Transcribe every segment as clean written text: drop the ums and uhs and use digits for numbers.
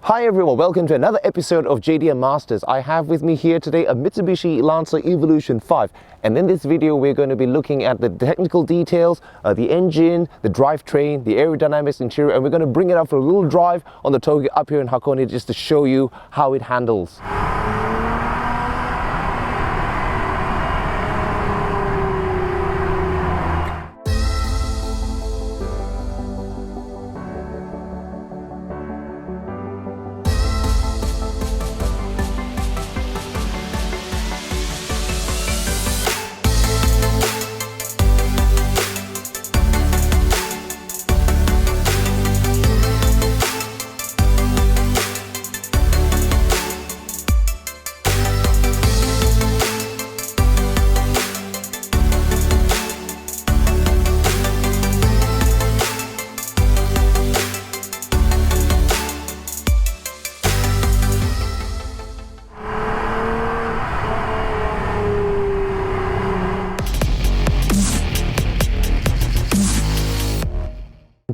Hi everyone, welcome to another episode of JDM Masters. I have with me here today a Mitsubishi Lancer Evolution 5, and in this video we're going to be looking at the technical details, the engine, the drivetrain, the aerodynamics, interior, and we're going to bring it out for a little drive on the Touge up here in Hakone just to show you how it handles.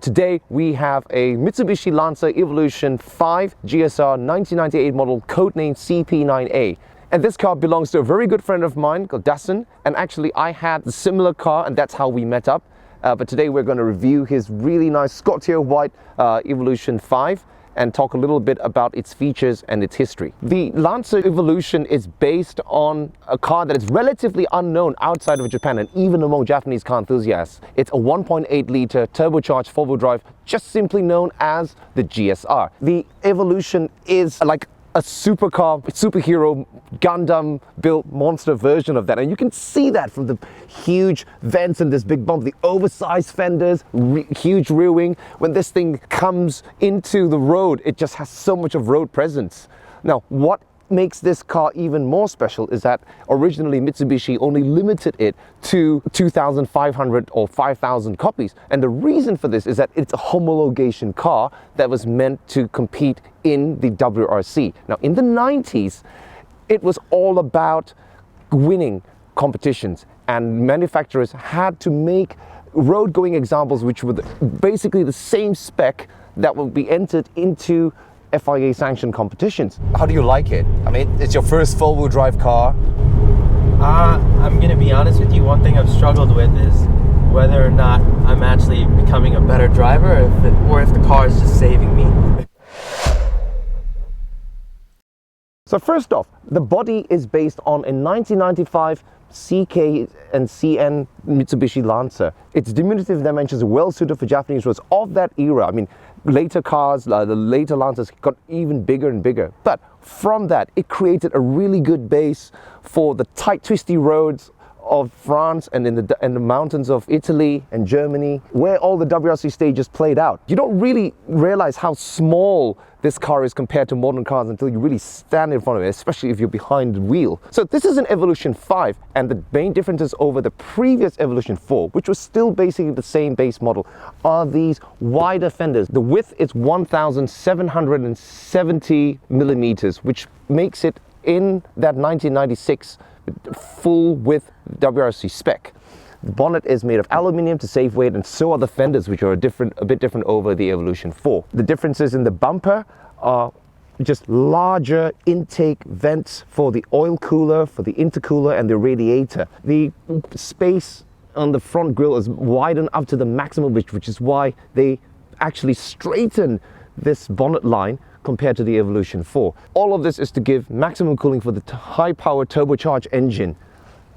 Today we have a Mitsubishi Lancer Evolution 5 GSR 1998 model, codenamed CP9A. And this car belongs to a very good friend of mine called Dasun, and actually I had a similar car and that's how we met up. But today we're going to review his really nice Scottier white Evolution 5 and talk a little bit about its features and its history. The Lancer Evolution is based on a car that is relatively unknown outside of Japan and even among Japanese car enthusiasts. It's a 1.8 litre turbocharged four-wheel drive, just simply known as the GSR. The Evolution is like a supercar, superhero, Gundam built monster version of that, and you can see that from the huge vents and this big bump, the oversized fenders, huge rear wing. When this thing comes into the road, it just has so much of road presence. Now, what makes this car even more special is that originally Mitsubishi only limited it to 2,500 or 5,000 copies, and the reason for this is that it's a homologation car that was meant to compete in the WRC. Now in the 90s it was all about winning competitions, and manufacturers had to make road going examples which were basically the same spec that will be entered into FIA sanctioned competitions. How do you like it? I mean, it's your first four-wheel drive car. I'm gonna be honest with you, one thing I've struggled with is whether or not I'm actually becoming a better driver or if the car is just saving me. So first off, the body is based on a 1995 CK and CN Mitsubishi Lancer. Its diminutive dimensions are well suited for Japanese roads of that era. I mean, later cars, the later Lancers got even bigger and bigger. But from that, it created a really good base for the tight, twisty roads of France and in the mountains of Italy and Germany, where all the WRC stages played out. You don't really realize how small this car is compared to modern cars until you really stand in front of it, especially if you're behind the wheel. So this is an Evolution 5, and the main differences over the previous Evolution 4, which was still basically the same base model, are these wider fenders. The width is 1,770 millimeters, which makes it in that 1996 full width WRC spec. The bonnet is made of aluminium to save weight, and so are the fenders, which are a bit different over the Evolution 4. The differences in the bumper are just larger intake vents for the oil cooler, for the intercooler and the radiator. The space on the front grille is widened up to the maximum, which is why they actually straighten this bonnet line compared to the Evolution 4. All of this is to give maximum cooling for the high-power turbocharged engine.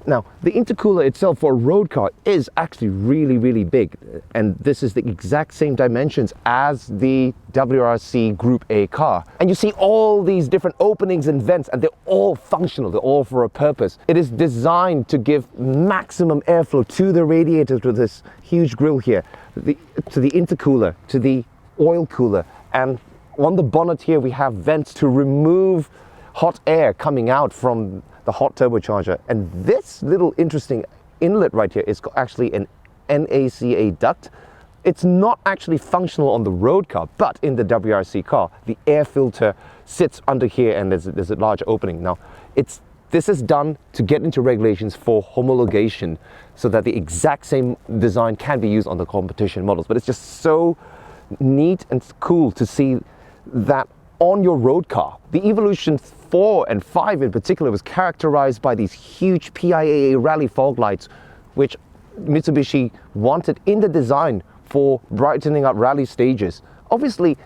Now, the intercooler itself for a road car is actually really big, and this is the exact same dimensions as the WRC Group A car. And you see all these different openings and vents, and they're all functional, they're all for a purpose. It is designed to give maximum airflow to the radiator, to this huge grille here, to the intercooler, to the oil cooler, and on the bonnet here we have vents to remove hot air coming out from the hot turbocharger. And this little interesting inlet right here is actually an NACA duct. It's not actually functional on the road car, but in the WRC car, the air filter sits under here and there's a large opening. Now, this is done to get into regulations for homologation so that the exact same design can be used on the competition models. But it's just so neat and cool to see that on your road car. The Evolution 4 and 5 in particular was characterized by these huge PIAA rally fog lights, which Mitsubishi wanted in the design for brightening up rally stages. Obviously,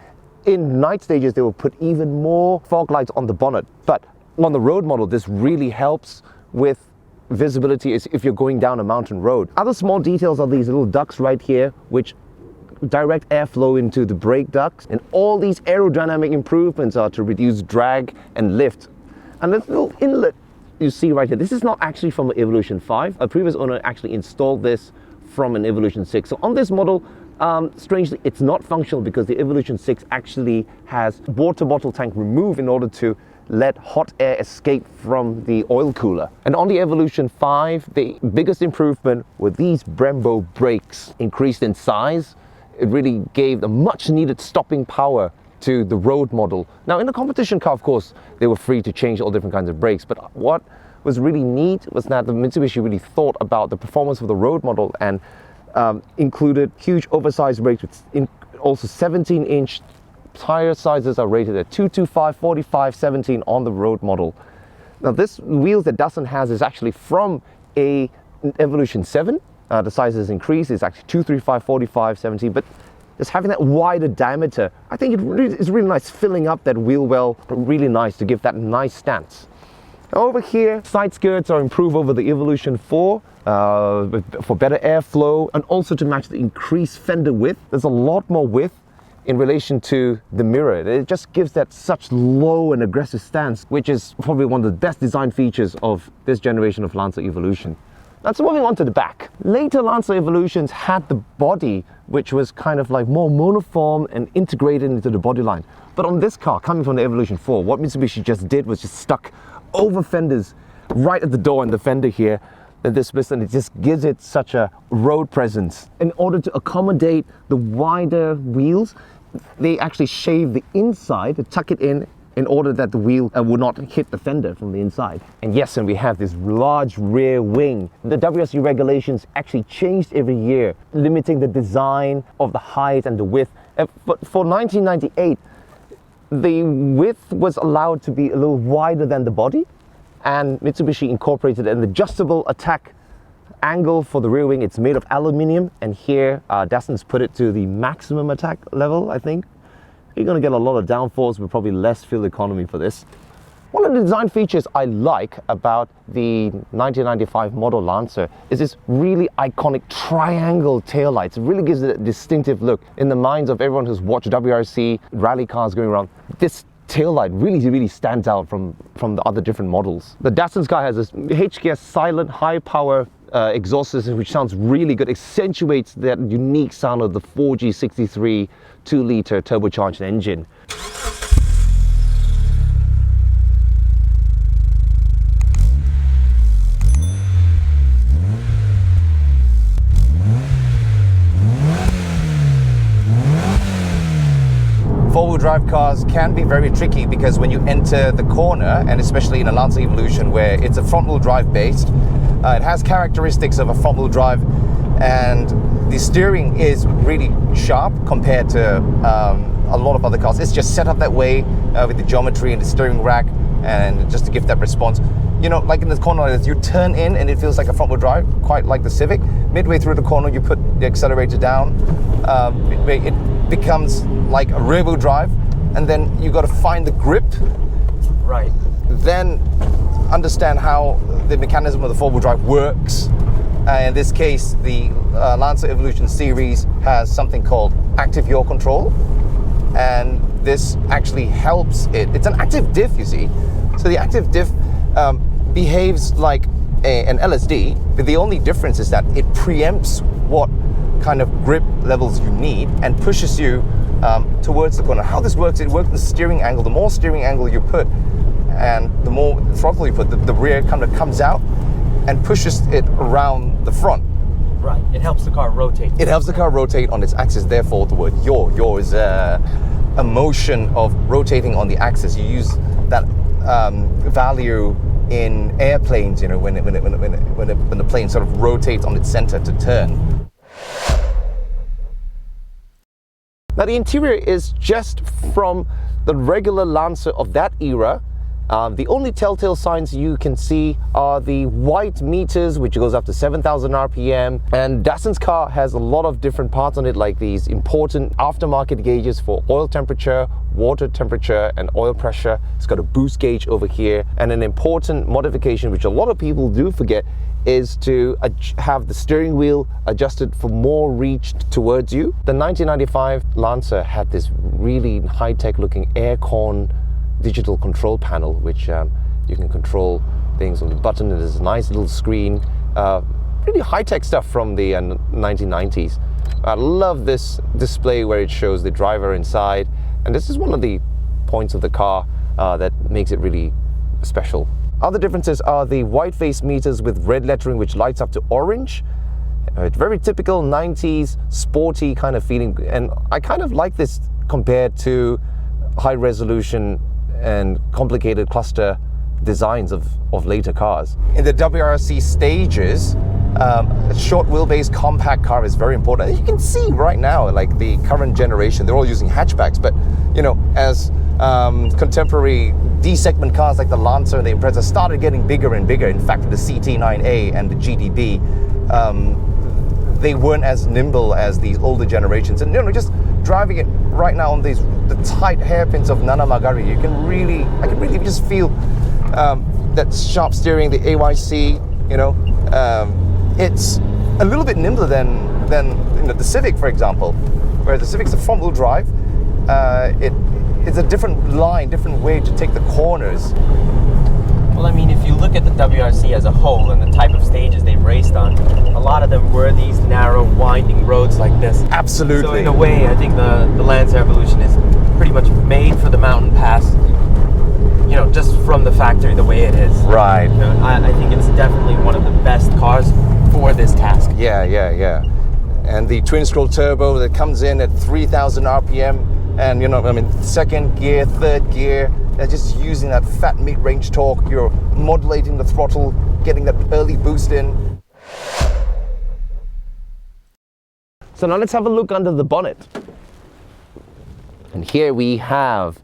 in night stages, they will put even more fog lights on the bonnet, but on the road model, this really helps with visibility if you're going down a mountain road. Other small details are these little ducts right here, which direct airflow into the brake ducts, and all these aerodynamic improvements are to reduce drag and lift. And this little inlet you see right here, this is not actually from an Evolution 5. A previous owner actually installed this from an Evolution 6. So on this model, strangely, it's not functional because the Evolution 6 actually has water bottle tank removed in order to let hot air escape from the oil cooler. And on the Evolution 5, the biggest improvement were these Brembo brakes. Increased in size, it really gave the much needed stopping power to the road model. Now in the competition car, of course, they were free to change all different kinds of brakes, but what was really neat was that the Mitsubishi really thought about the performance of the road model and included huge oversized brakes with also 17-inch tire sizes are rated at 225, 45, 17 on the road model. Now this wheels that Dasun has is actually from a Evolution 7. The size has increased, it's actually 235, 45, 17, but just having that wider diameter, I think it's really nice, filling up that wheel well, really nice to give that nice stance. Over here, side skirts are improved over the Evolution 4 for better airflow and also to match the increased fender width. There's a lot more width in relation to the mirror. It just gives that such low and aggressive stance, which is probably one of the best design features of this generation of Lancer Evolution. Now, so moving on to the back. Later Lancer Evolutions had the body, which was kind of like more monoform and integrated into the body line. But on this car, coming from the Evolution 4, what Mitsubishi just did was just stuck over fenders right at the door and the fender here, and this piston, it just gives it such a road presence. In order to accommodate the wider wheels, they actually shave the inside to tuck it in order that the wheel would not hit the fender from the inside. And yes, and we have this large rear wing. The WRC regulations actually changed every year, limiting the design of the height and the width. But for 1998, the width was allowed to be a little wider than the body, and Mitsubishi incorporated an adjustable attack angle for the rear wing. It's made of aluminium, and here Dasun's put it to the maximum attack level, I think. You're going to get a lot of downforce, but probably less fuel economy for this. One of the design features I like about the 1995 model Lancer is this really iconic triangle taillights. It really gives it a distinctive look. In the minds of everyone who's watched WRC rally cars going around, this taillight really stands out from the other different models. The Dasun's car has this HKS silent high power exhaust system, which sounds really good, accentuates that unique sound of the 4G63 2-liter turbocharged engine. Four-wheel drive cars can be very tricky because when you enter the corner, and especially in a Lancer Evolution where it's a front-wheel drive based, it has characteristics of a front-wheel drive, and the steering is really sharp compared to a lot of other cars. It's just set up that way with the geometry and the steering rack, and just to give that response. You know, like in the corner, as you turn in and it feels like a front-wheel drive, quite like the Civic. Midway through the corner, you put the accelerator down, it becomes like a rear-wheel drive, and then you got to find the grip. Right. Then understand how the mechanism of the four-wheel drive works. In this case, the Lancer Evolution series has something called active yaw control, and this actually helps it. It's an active diff, you see. So the active diff behaves like an LSD, but the only difference is that it preempts what kind of grip levels you need and pushes you towards the corner. How this works, it works in the steering angle. The more steering angle you put and the more throttle you put, the rear kind of comes out and pushes it around the front. Right, it helps the car rotate. It helps the car rotate on its axis, therefore the word yaw. Yaw is a motion of rotating on the axis. You use that value in airplanes, you know, when the plane sort of rotates on its center to turn. Now the interior is just from the regular Lancer of that era. The only telltale signs you can see are the white meters, which goes up to 7,000 RPM. And Dasun's car has a lot of different parts on it, like these important aftermarket gauges for oil temperature, water temperature, and oil pressure. It's got a boost gauge over here. And an important modification, which a lot of people do forget, is to have the steering wheel adjusted for more reach towards you. The 1995 Lancer had this really high-tech looking aircon digital control panel, which you can control things on the button. It is a nice little screen, really high-tech stuff from the 1990s. I love this display where it shows the driver inside, and this is one of the points of the car that makes it really special. Other differences are the white face meters with red lettering which lights up to orange. It's very typical 90s sporty kind of feeling, and I kind of like this compared to high resolution and complicated cluster designs of later cars. In the WRC stages, a short wheelbase compact car is very important. And you can see right now, like the current generation, they're all using hatchbacks, but you know, as contemporary D-segment cars like the Lancer and the Impreza started getting bigger and bigger. In fact, the CT9A and the GDB, they weren't as nimble as these older generations. And you know, just driving it right now on the tight hairpins of Nanamagari, I can really just feel that sharp steering, the AYC. You know, it's a little bit nimbler than you know, the Civic, for example, where the Civic's a front-wheel drive. It's a different line, different way to take the corners. Well, I mean, if you look at the WRC as a whole and the type of stages they've raced on, a lot of them were these narrow, winding roads like this. Absolutely. So in a way, I think the Lancer Evolution is pretty much made for the mountain pass, you know, just from the factory, the way it is. Right. You know, I think it's definitely one of the best cars for this task. Yeah. And the twin-scroll turbo that comes in at 3,000 RPM, and you know, I mean, second gear, third gear, they're just using that fat mid-range torque. You're modulating the throttle, getting that early boost in. So now let's have a look under the bonnet. And here we have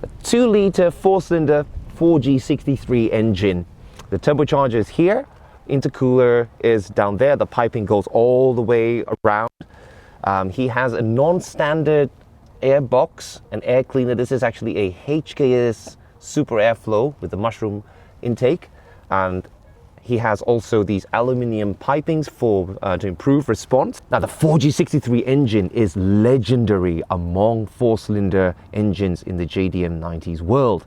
a 2-liter 4-cylinder 4G63 engine. The turbocharger is here, intercooler is down there, the piping goes all the way around. He has a non-standard air box and air cleaner. This is actually a HKS super airflow with a mushroom intake, and he has also these aluminium pipings for to improve response. Now the 4G63 engine is legendary among 4-cylinder engines in the JDM 90s world.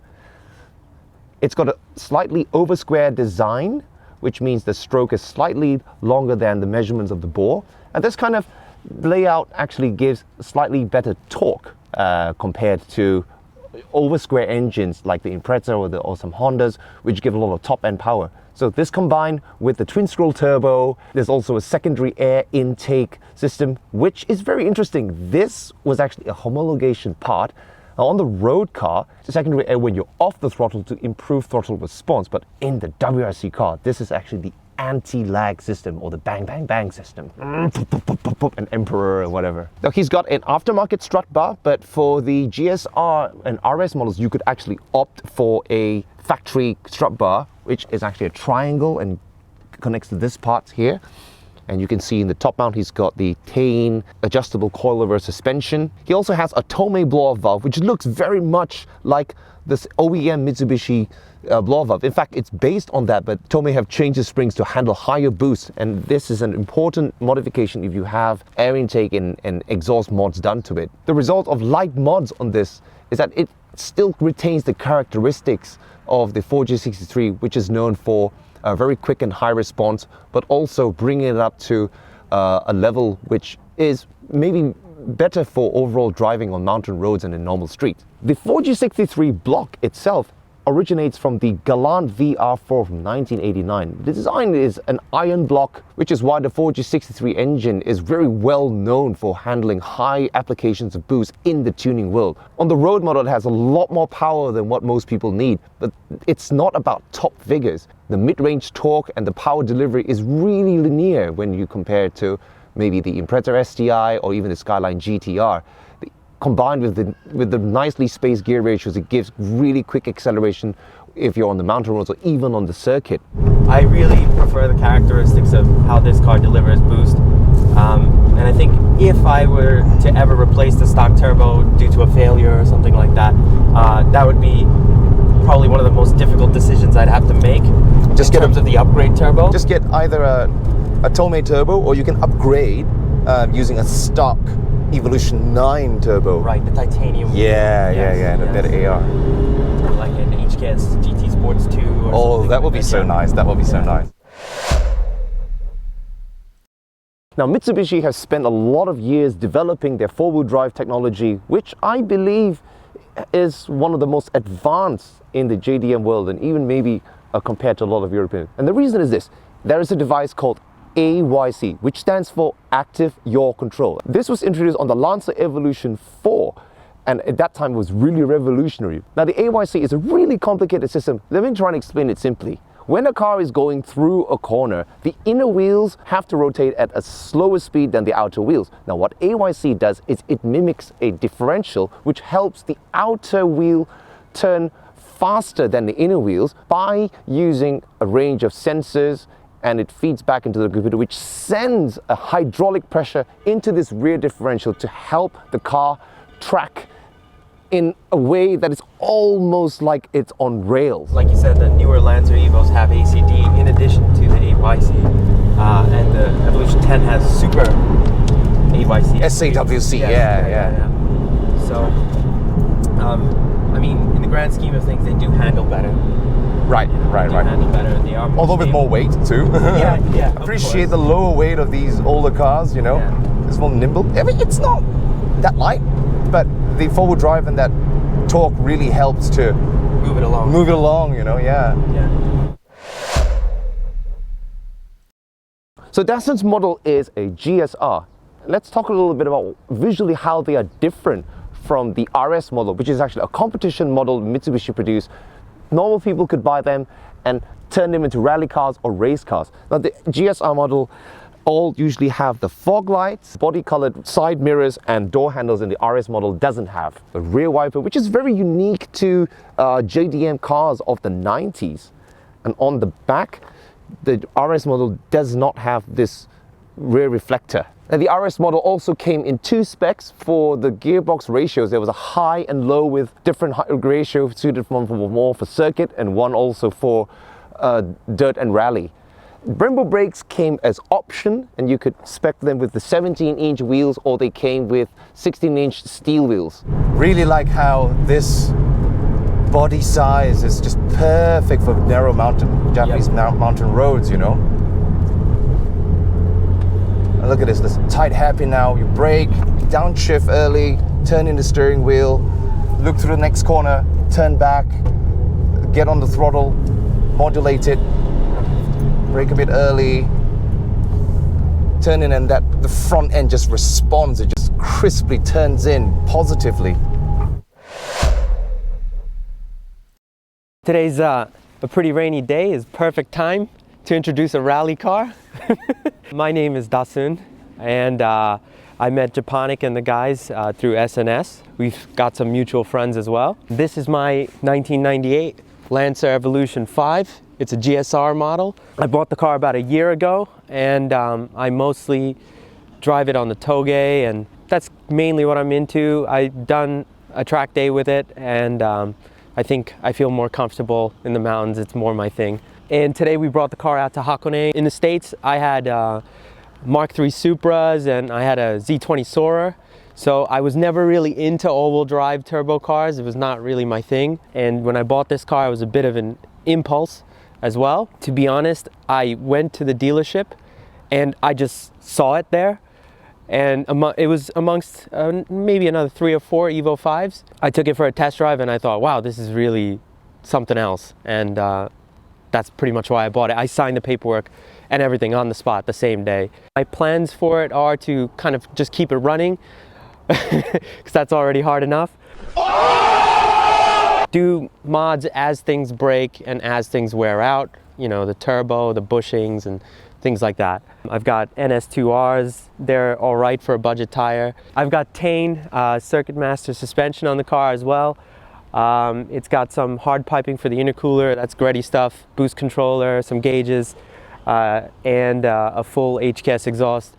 It's got a slightly over square design, which means the stroke is slightly longer than the measurements of the bore, and this kind of layout actually gives slightly better torque compared to over square engines like the Impreza or some Hondas, which give a lot of top end power. So this combined with the twin scroll turbo, there's also a secondary air intake system, which is very interesting. This was actually a homologation part. Now on the road car, the secondary air when you're off the throttle to improve throttle response, but in the WRC car, this is actually the anti-lag system, or the bang bang bang system, an Emperor or whatever. Now he's got an aftermarket strut bar, but for the GSR and RS models you could actually opt for a factory strut bar, which is actually a triangle and connects to this part here. And you can see in the top mount he's got the Tane adjustable coilover suspension. He also has a Tomei blow-off valve, which looks very much like this OEM Mitsubishi blow-off valve. In fact, it's based on that, but Tomei have changed the springs to handle higher boost, and this is an important modification if you have air intake and exhaust mods done to it. The result of light mods on this is that it still retains the characteristics of the 4G63, which is known for a very quick and high response, but also bringing it up to a level which is maybe better for overall driving on mountain roads and in normal streets. The 4G63 block itself originates from the Galant VR4 from 1989. The design is an iron block, which is why the 4G63 engine is very well known for handling high applications of boost in the tuning world. On the road model, it has a lot more power than what most people need, but it's not about top figures. The mid-range torque and the power delivery is really linear when you compare it to maybe the Impreza STI or even the Skyline GTR. Combined with the nicely spaced gear ratios, it gives really quick acceleration if you're on the mountain roads or even on the circuit. I really prefer the characteristics of how this car delivers boost. And I think if I were to ever replace the stock turbo due to a failure or something like that, that would be probably one of the most difficult decisions I'd have to make in terms of the upgrade turbo. Just get either a Tome turbo, or you can upgrade using a stock Evolution 9 turbo. Right, the titanium. Yeah, the better AR. Like an HKS GT Sports 2 or Oh, something that like would be so nice. That would be so nice. Now, Mitsubishi has spent a lot of years developing their four-wheel drive technology, which I believe is one of the most advanced in the JDM world, and even maybe compared to a lot of European. And the reason is this: there is a device called AYC, which stands for Active Yaw Control. This was introduced on the Lancer Evolution 4, and at that time it was really revolutionary. Now, the AYC is a really complicated system. Let me try and explain it simply. When a car is going through a corner, the inner wheels have to rotate at a slower speed than the outer wheels. Now, what AYC does is it mimics a differential, which helps the outer wheel turn faster than the inner wheels by using a range of sensors, and it feeds back into the computer, which sends a hydraulic pressure into this rear differential to help the car track in a way that is almost like it's on rails. Like you said, the newer Lancer Evos have ACD in addition to the AYC, and the Evolution 10 has Super AYC. SAWC, yeah. So, I mean, in the grand scheme of things, they do handle better. Right. Handle better. They are Although with more weight too. Yeah. Appreciate the lower weight of these older cars, you know. Yeah. It's more nimble. I mean, it's not that light, but the four-wheel drive and that torque really helps to move it along, you know, yeah. So Dasun's model is a GSR. Let's talk a little bit about visually how they are different from the RS model, which is actually a competition model Mitsubishi produced. Normal people could buy them and turn them into rally cars or race cars. Now, the GSR model all usually have the fog lights, body-colored side mirrors, and door handles, and the RS model doesn't have the rear wiper, which is very unique to JDM cars of the 90s. And on the back, the RS model does not have this rear reflector. And the RS model also came in two specs for the gearbox ratios. There was a high and low with different ratio suited one for more for circuit and one also for dirt and rally. Brembo brakes came as option, and you could spec them with the 17-inch wheels, or they came with 16-inch steel wheels. Really like how this body size is just perfect for narrow Japanese mountain roads, you know. And look at this tight hairpin now. You brake, downshift early, turn in the steering wheel, look through the next corner, turn back, get on the throttle, modulate it, brake a bit early, turn in, and the front end just responds. It just crisply turns in positively. Today's a pretty rainy day. Is perfect time to introduce a rally car. My name is Dasun, and I met Japonic and the guys through SNS. We've got some mutual friends as well. This is my 1998 Lancer Evolution 5. It's a GSR model. I bought the car about a year ago, and I mostly drive it on the Touge, and that's mainly what I'm into. I've done a track day with it, and I think I feel more comfortable in the mountains. It's more my thing. And today we brought the car out to Hakone. In the States, I had Mark III Supras and I had a Z20 Soarer. So I was never really into all-wheel drive turbo cars. It was not really my thing. And when I bought this car, I was a bit of an impulse as well. To be honest, I went to the dealership and I just saw it there. And it was amongst maybe another 3 or 4 Evo 5s. I took it for a test drive and I thought, wow, this is really something else. And that's pretty much why I bought it. I signed the paperwork and everything on the spot the same day. My plans for it are to kind of just keep it running, because that's already hard enough. Do mods as things break and as things wear out. You know, the turbo, the bushings, and things like that. I've got NS2Rs, they're all right for a budget tire. I've got Tane Circuit Master suspension on the car as well. It's got some hard piping for the intercooler, that's Gretty stuff, boost controller, some gauges, and a full HKS exhaust.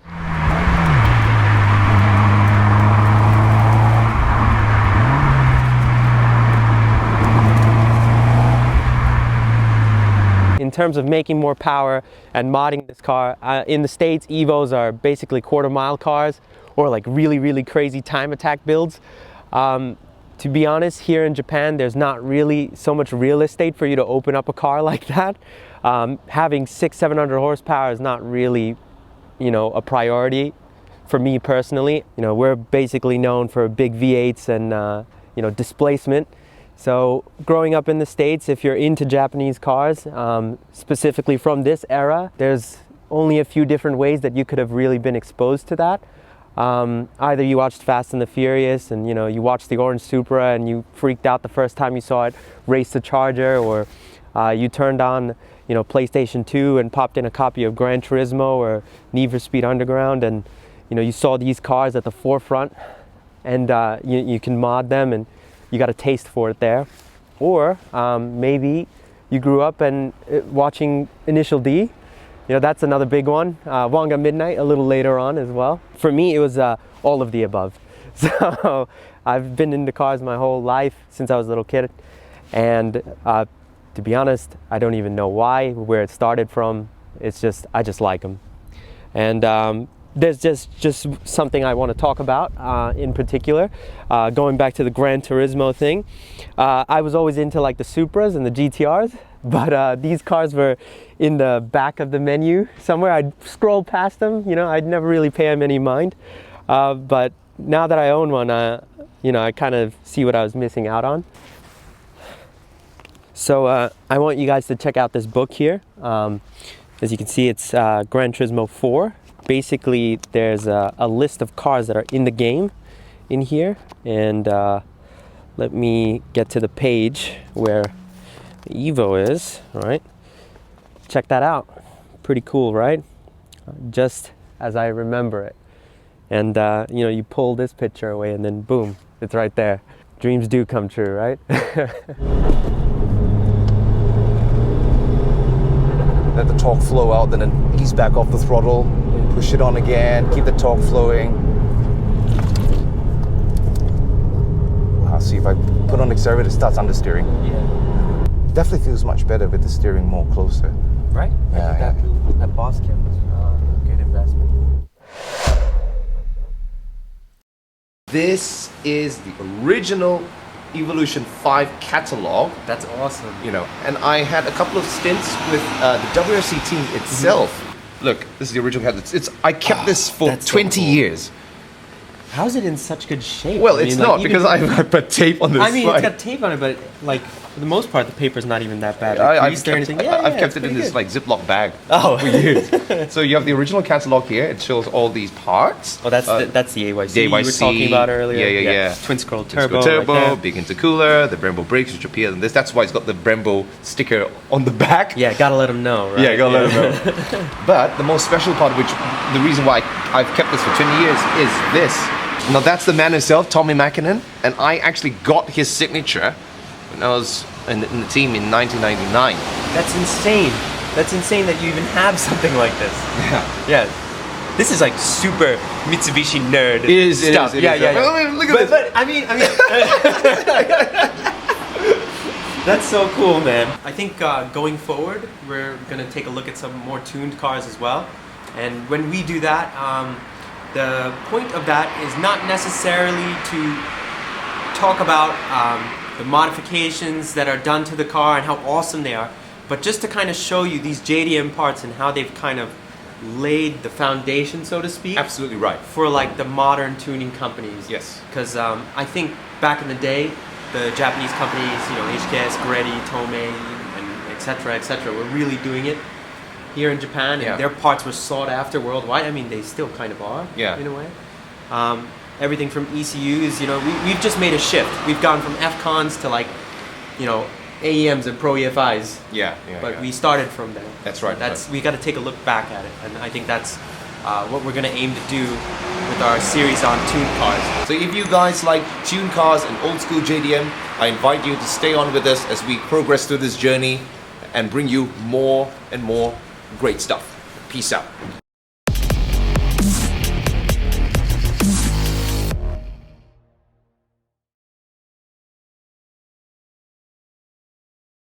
In terms of making more power and modding this car, in the States, Evos are basically quarter-mile cars or like really crazy time attack builds. To be honest, here in Japan, there's not really so much real estate for you to open up a car like that. Having 600-700 horsepower is not really, a priority for me personally. We're basically known for big V8s and, displacement. So growing up in the States, if you're into Japanese cars, specifically from this era, there's only a few different ways that you could have really been exposed to that. Either you watched Fast and the Furious and you watched the Orange Supra and you freaked out the first time you saw it race the Charger, or you turned on PlayStation 2 and popped in a copy of Gran Turismo or Need for Speed Underground, and you saw these cars at the forefront, and you can mod them and you got a taste for it there. Or maybe you grew up and watching Initial D. That's another big one. Wanga Midnight a little later on as well. For me, it was all of the above. So I've been into cars my whole life since I was a little kid. And to be honest, I don't even know why, where it started from. It's just, I just like them. And there's just something I want to talk about in particular. Going back to the Gran Turismo thing, I was always into like the Supras and the GTRs, but these cars were in the back of the menu somewhere. I'd scroll past them, I'd never really pay them any mind. But now that I own one, I kind of see what I was missing out on. So I want you guys to check out this book here. As you can see, it's Gran Turismo 4. Basically, there's a list of cars that are in the game in here, and let me get to the page where the Evo is. All right, check that out. Pretty cool, right? Just as I remember it. And you pull this picture away and then boom, it's right there. Dreams do come true, right? Let the torque flow out, then ease back off the throttle, push it on again, keep the torque flowing. Wow, see, if I put on accelerator, it starts understeering. Yeah. Definitely feels much better with the steering more closer. Right? Yeah, that boss kit was a good investment. This is the original Evolution 5 catalog. That's awesome. And I had a couple of stints with the WRC team itself. Look, this is the original catalog. I kept this for 20 years. How is it in such good shape? Well, it's not because I put tape on this I mean, side. it's got tape on it, but like for the most part, the paper's not even that bad. I've kept it in this like Ziploc bag for years. So you have the original catalog here. It shows all these parts. Oh, that's the AYC you were talking about earlier. Yeah. Twin scroll Turbo, right big intercooler, the Brembo brakes which appear in this. That's why it's got the Brembo sticker on the back. Yeah, gotta let them know, right? Yeah, gotta let them know. But the most special part, which the reason why I've kept this for 20 years, is this. Now that's the man himself, Tommy Mäkinen, and I actually got his signature when I was in the team in 1999. That's insane. That's insane that you even have something like this. Yeah. This is like super Mitsubishi nerd stuff. It is. Look at this. But I mean, that's so cool, man. I think going forward, we're gonna take a look at some more tuned cars as well. And when we do that, the point of that is not necessarily to talk about the modifications that are done to the car and how awesome they are, but just to kind of show you these JDM parts and how they've kind of laid the foundation, so to speak. Absolutely right. For like the modern tuning companies. Yes. Because I think back in the day, the Japanese companies, HKS, Gretty, Tomei, and et cetera, were really doing it here in Japan, and their parts were sought after worldwide. I mean, they still kind of are, in a way. Everything from ECUs, we've just made a shift. We've gone from FCONs to like, AEMs and Pro EFIs. Yeah, But we started from there. That's right. We got to take a look back at it, and I think that's what we're going to aim to do with our series on tuned cars. So if you guys like tuned cars and old school JDM, I invite you to stay on with us as we progress through this journey and bring you more and more great stuff. Peace out.